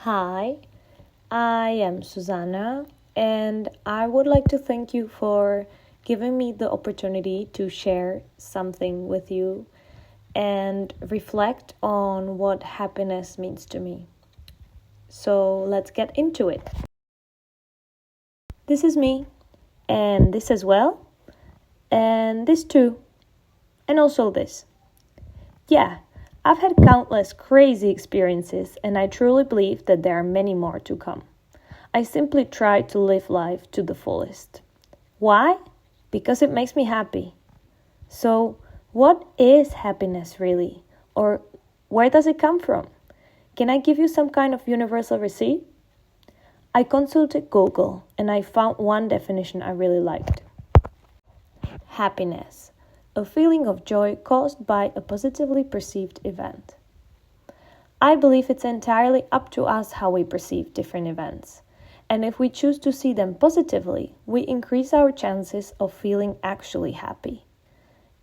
Hi, I am Susanna, and I would like to thank you for giving me the opportunity to share something with you and reflect on what happiness means to me. So let's get into it. This is me, and this as well, and this too, and also this. Yeah, I've had countless crazy experiences, and I truly believe that there are many more to come. I simply try to live life to the fullest. Why? Because it makes me happy. So, what is happiness really? Or where does it come from? Can I give you some kind of universal receipt? I consulted Google and I found one definition I really liked. Happiness, a feeling of joy caused by a positively perceived event. I believe it's entirely up to us how we perceive different events. And if we choose to see them positively, we increase our chances of feeling actually happy.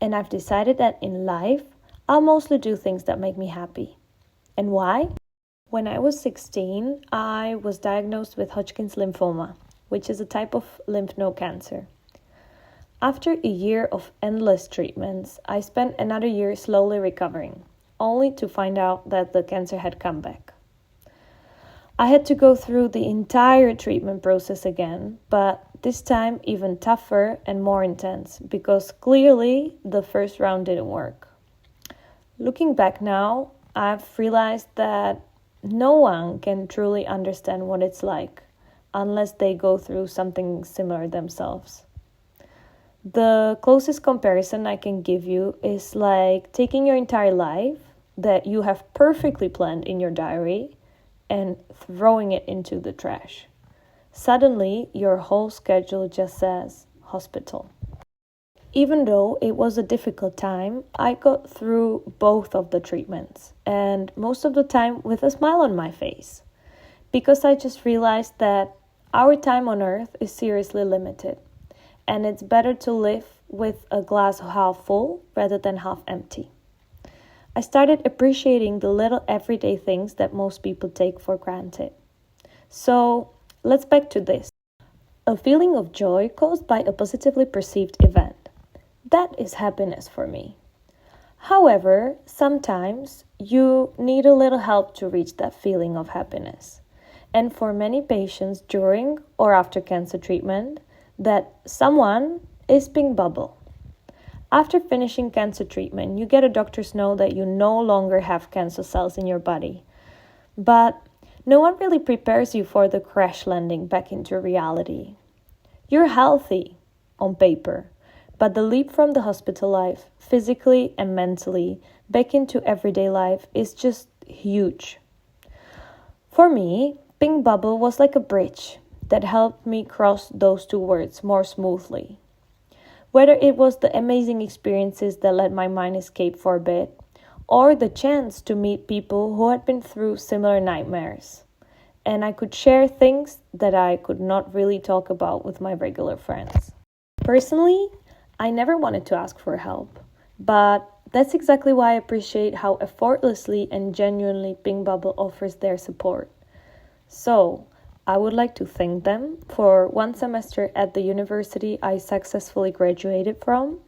And I've decided that in life, I'll mostly do things that make me happy. And why? When I was 16, I was diagnosed with Hodgkin's lymphoma, which is a type of lymph node cancer. After a year of endless treatments, I spent another year slowly recovering, only to find out that the cancer had come back. I had to go through the entire treatment process again, but this time even tougher and more intense, because clearly the first round didn't work. Looking back now, I've realized that no one can truly understand what it's like unless they go through something similar themselves. The closest comparison I can give you is like taking your entire life that you have perfectly planned in your diary and throwing it into the trash. Suddenly, your whole schedule just says hospital. Even though it was a difficult time, I got through both of the treatments, and most of the time with a smile on my face, because I just realized that our time on earth is seriously limited, and it's better to live with a glass half full rather than half empty. I started appreciating the little everyday things that most people take for granted. So, let's back to this. A feeling of joy caused by a positively perceived event. That is happiness for me. However, sometimes you need a little help to reach that feeling of happiness. And for many patients during or after cancer treatment, that someone is Pink Bubble. After finishing cancer treatment, you get a doctor's note that you no longer have cancer cells in your body. But no one really prepares you for the crash landing back into reality. You're healthy on paper, but the leap from the hospital life, physically and mentally, back into everyday life is just huge. For me, Pink Bubble was like a bridge that helped me cross those two words more smoothly. Whether it was the amazing experiences that let my mind escape for a bit, or the chance to meet people who had been through similar nightmares. And I could share things that I could not really talk about with my regular friends. Personally, I never wanted to ask for help, but that's exactly why I appreciate how effortlessly and genuinely Pink Bubble offers their support. So, I would like to thank them for one semester at the university I successfully graduated from,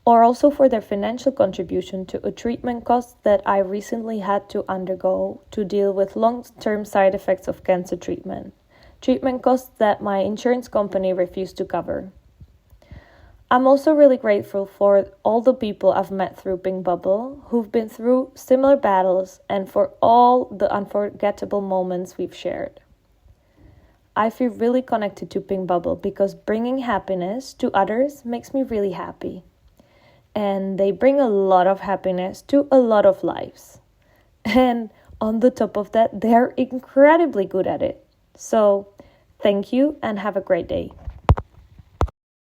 or also for their financial contribution to a treatment cost that I recently had to undergo to deal with long-term side effects of cancer treatment costs that my insurance company refused to cover. I'm also really grateful for all the people I've met through Pink Bubble who've been through similar battles and for all the unforgettable moments we've shared. I feel really connected to Pink Bubble because bringing happiness to others makes me really happy. And they bring a lot of happiness to a lot of lives. And on the top of that, they're incredibly good at it. So, thank you and have a great day.